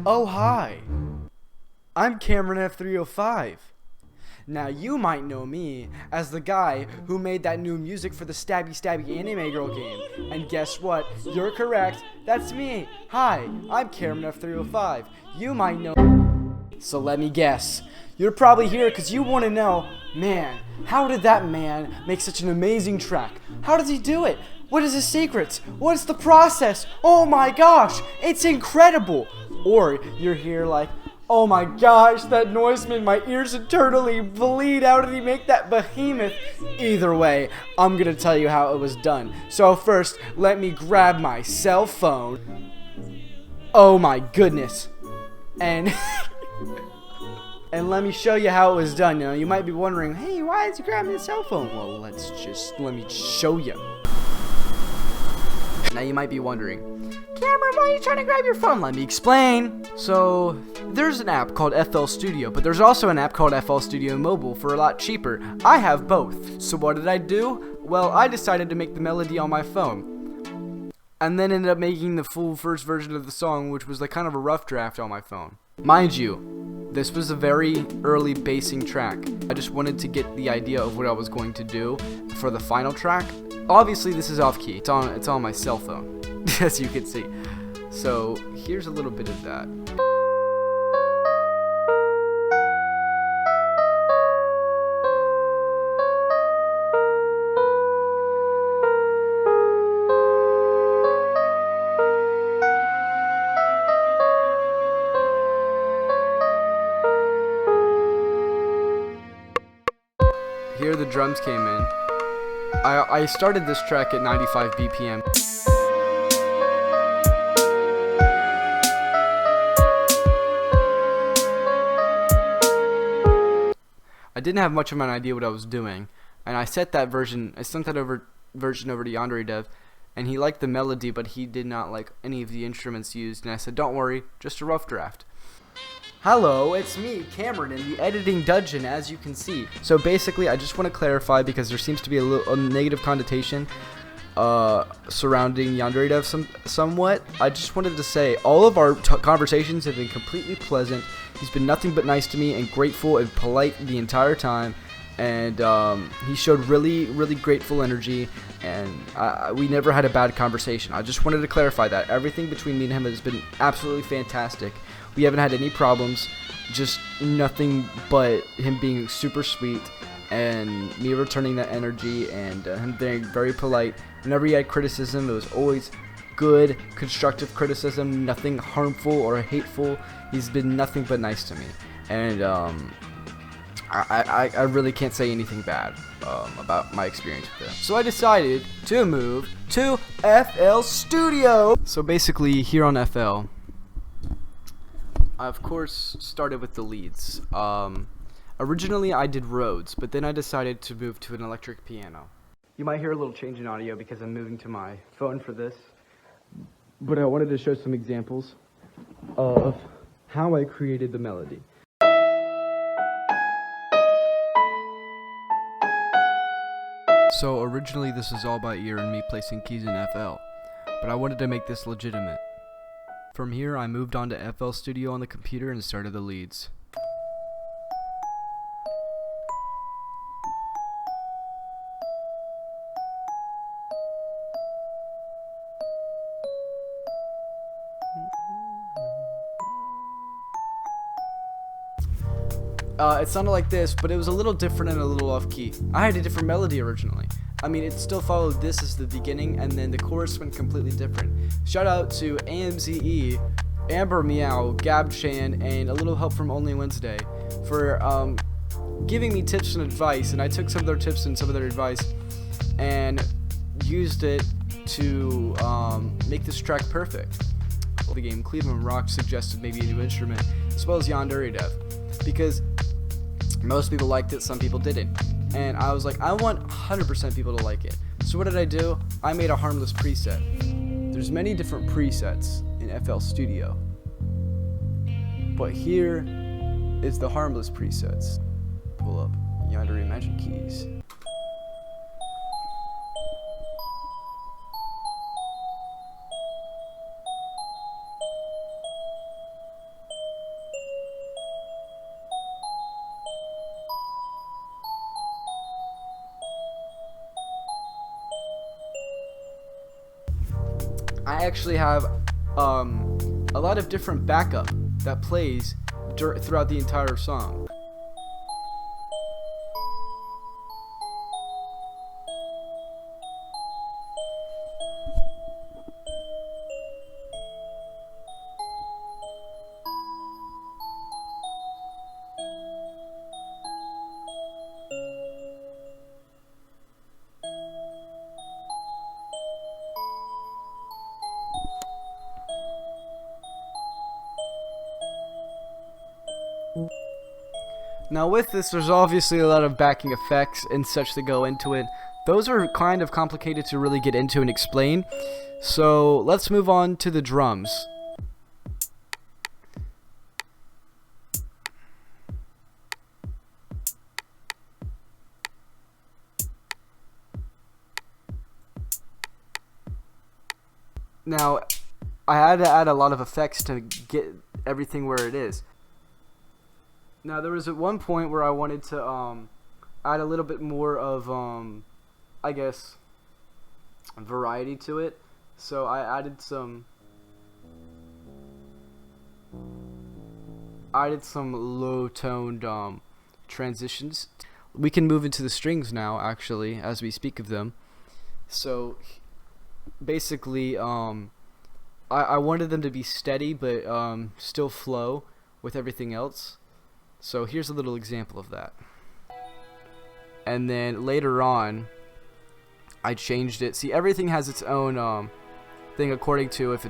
Oh hi, I'm Cameron F305. Now you might know me as the guy who made that new music for the Stabby Stabby Anime Girl game. And guess what? You're correct, that's me. Hi, I'm Cameron F305. You might know. So let me guess. You're probably here because you want to know, man, how did that man make such an amazing track? How does he do it? What is his secrets? What's the process? Oh my gosh, it's incredible. Or you're here like, oh my gosh, that noise made my ears eternally bleed. How did he make that behemoth? Either way, I'm gonna tell you how it was done. So first, let me grab my cell phone. Oh my goodness. And and let me show you how it was done. Now you might be wondering, hey, why is he grabbing his cell phone? Well, let me show you. Now you might be wondering, Cameron, why are you trying to grab your phone? Let me explain. So there's an app called FL Studio, but there's also an app called FL Studio Mobile for a lot cheaper. I have both. So what did I do? Well, I decided to make the melody on my phone, and then ended up making the full first version of the song, which was like kind of a rough draft on my phone. Mind you, this was a very early basing track. I just wanted to get the idea of what I was going to do for the final track. Obviously this is off key. It's on my cell phone, as you can see. So here's a little bit of that. Here the drums came in. I started this track at 95 BPM. I didn't have much of an idea what I was doing, and I sent that version over to Yandere Dev, and he liked the melody, but he did not like any of the instruments used, and I said, don't worry, just a rough draft. Hello, it's me, Cameron, in the editing dungeon, as you can see. So basically, I just want to clarify, because there seems to be a negative connotation surrounding Yandere Dev somewhat. I just wanted to say, all of our conversations have been completely pleasant. He's been nothing but nice to me and grateful and polite the entire time. And he showed really, really grateful energy, and we never had a bad conversation. I just wanted to clarify that. Everything between me and him has been absolutely fantastic. We haven't had any problems, just nothing but him being super sweet and me returning that energy, and him being very polite. Whenever he had criticism, it was always good, constructive criticism, nothing harmful or hateful. He's been nothing but nice to me, and I really can't say anything bad about my experience with him. So I decided to move to FL Studio. So basically, here on FL, I of course started with the leads. Originally I did Rhodes, but then I decided to move to an electric piano. You might hear a little change in audio because I'm moving to my phone for this, but I wanted to show some examples of how I created the melody. So originally this is all by ear and me placing keys in FL, but I wanted to make this legitimate. From here I moved on to FL Studio on the computer and started the leads. It sounded like this, but it was a little different and a little off key. I had a different melody originally. I mean, it still followed this as the beginning, and then the chorus went completely different. Shout out to AMZE, Amber Meow, Gab Chan, and a little help from Only Wednesday for giving me tips and advice, and I took some of their tips and some of their advice and used it to make this track perfect. The game Cleveland Rock suggested maybe a new instrument, as well as Yandere Dev, because most people liked it, some people didn't. And I was like, I want 100% people to like it. So what did I do? I made a harmless preset. There's many different presets in FL Studio, but here is the harmless presets. Pull up Yandere Magic Keys. I actually have a lot of different backup that plays throughout the entire song. Now with this, there's obviously a lot of backing effects and such that go into it. Those are kind of complicated to really get into and explain. So let's move on to the drums. Now, I had to add a lot of effects to get everything where it is. Now, there was at one point where I wanted to add a little bit more of, I guess, variety to it. So I added some low-toned transitions. We can move into the strings now, actually, as we speak of them. So basically, I wanted them to be steady, but still flow with everything else. So here's a little example of that. And then later on, I changed it. See, everything has its own thing according to if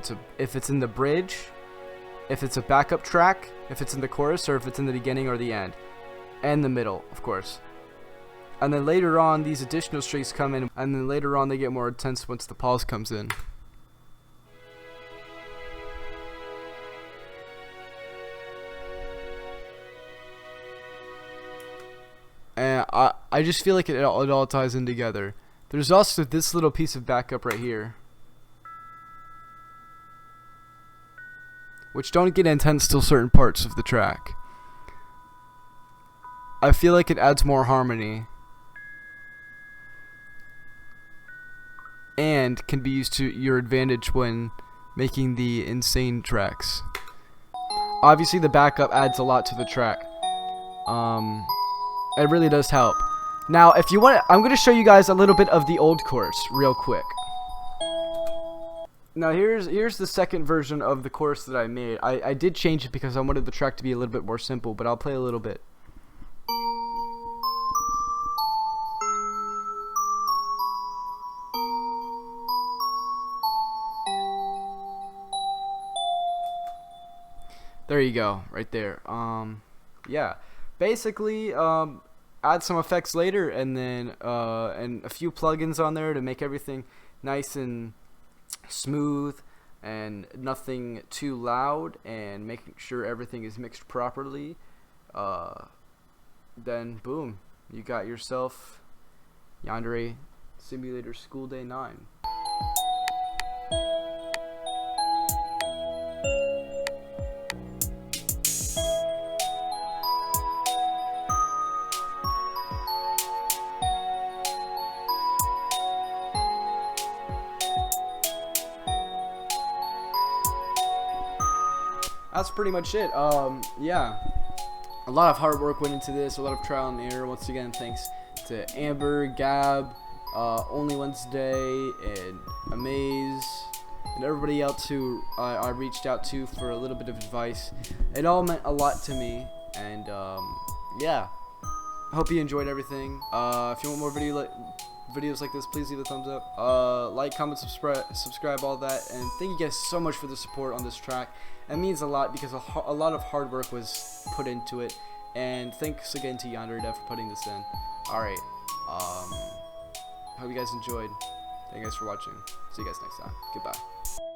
it's in the bridge, if it's a backup track, if it's in the chorus, or if it's in the beginning or the end, and the middle, of course. And then later on, these additional strings come in, and then later on they get more intense once the pause comes in. And I just feel like it all ties in together. There's also this little piece of backup right here, which don't get intense till certain parts of the track. I feel like it adds more harmony and can be used to your advantage when making the insane tracks. Obviously the backup adds a lot to the track. It really does help. Now, if you want, I'm going to show you guys a little bit of the old chorus real quick. Now, here's the second version of the chorus that I made. I did change it because I wanted the track to be a little bit more simple, but I'll play a little bit. There you go, right there. Yeah. Basically, add some effects later, and then and a few plugins on there to make everything nice and smooth and nothing too loud, and making sure everything is mixed properly. Then boom, you got yourself Yandere Simulator Schoolday 9. That's pretty much it. Yeah, a lot of hard work went into this, a lot of trial and error. Once again, thanks to Amber, Gab, Only Wednesday, and Amaze, and everybody else who I reached out to for a little bit of advice. It all meant a lot to me, and yeah, I hope you enjoyed everything. If you want more videos like this, please leave a thumbs up, like, comment, subscribe, all that. And thank you guys so much for the support on this track. It means a lot because a lot of hard work was put into it, and thanks again to Yandere for putting this in. Alright, hope you guys enjoyed. Thank you guys for watching. See you guys next time. Goodbye.